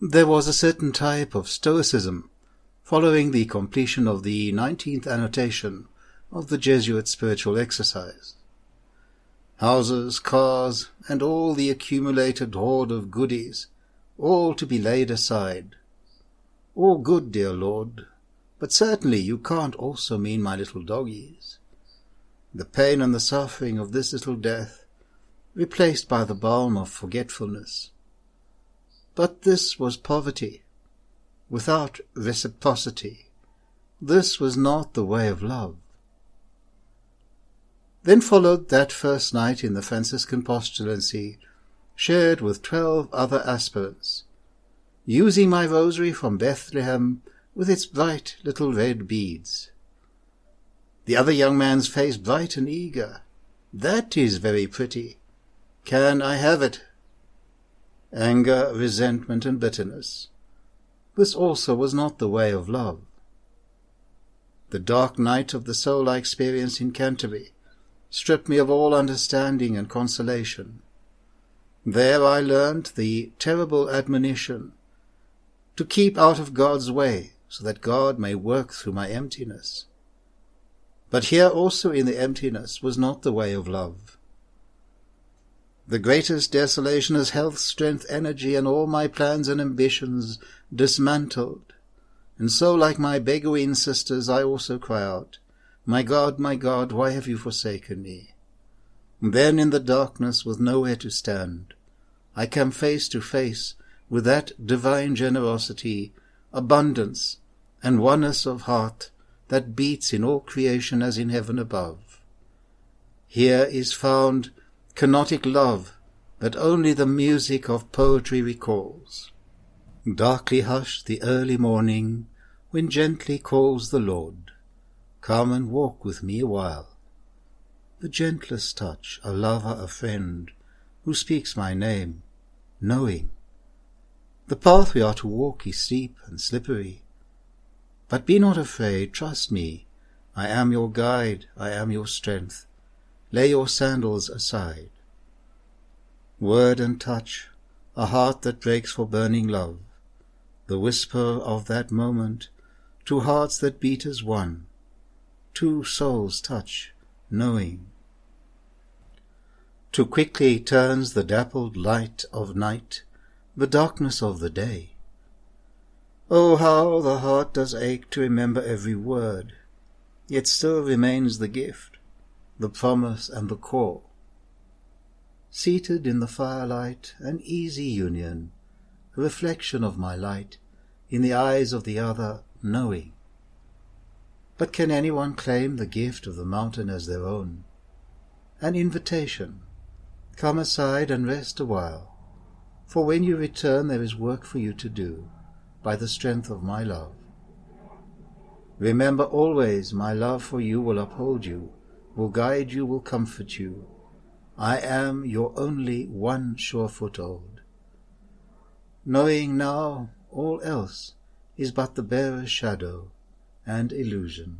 There was a certain type of Stoicism following the completion of the 19th annotation of the Jesuit spiritual exercise. Houses, cars, and all the accumulated hoard of goodies, all to be laid aside. All good, dear Lord, but certainly you can't also mean my little doggies. The pain and the suffering of this little death, replaced by the balm of forgetfulness. But this was poverty, without reciprocity. This was not the way of love. Then followed that first night in the Franciscan postulancy, shared with 12 other aspirants, using my rosary from Bethlehem with its bright little red beads. The other young man's face bright and eager. That is very pretty. Can I have it? Anger, resentment, and bitterness. This also was not the way of love. The dark night of the soul I experienced in Canterbury stripped me of all understanding and consolation. There I learned the terrible admonition to keep out of God's way, so that God may work through my emptiness. But here also in the emptiness was not the way of love. The greatest desolation is health, strength, energy, and all my plans and ambitions dismantled. And so, like my Beguine sisters, I also cry out, my God, why have you forsaken me? And then in the darkness, with nowhere to stand, I come face to face with that divine generosity, abundance, and oneness of heart that beats in all creation as in heaven above. Here is found kenotic love that only the music of poetry recalls. Darkly hushed the early morning, when gently calls the Lord, come and walk with me a while. The gentlest touch, a lover, a friend, who speaks my name, knowing. The path we are to walk is steep and slippery. But be not afraid, trust me, I am your guide, I am your strength. Lay your sandals aside. Word and touch, a heart that breaks for burning love, the whisper of that moment, 2 hearts that beat as one, 2 souls touch, knowing. Too quickly turns the dappled light of night, the darkness of the day. Oh, how the heart does ache to remember every word, yet still remains the gift, the promise and the call. Seated in the firelight, an easy union, a reflection of my light, in the eyes of the other, knowing. But can anyone claim the gift of the mountain as their own? An invitation. Come aside and rest a while, for when you return there is work for you to do, by the strength of my love. Remember always my love for you will uphold you, will guide you, will comfort you. I am your only one sure foothold. Knowing now all else is but the bearer's shadow and illusion.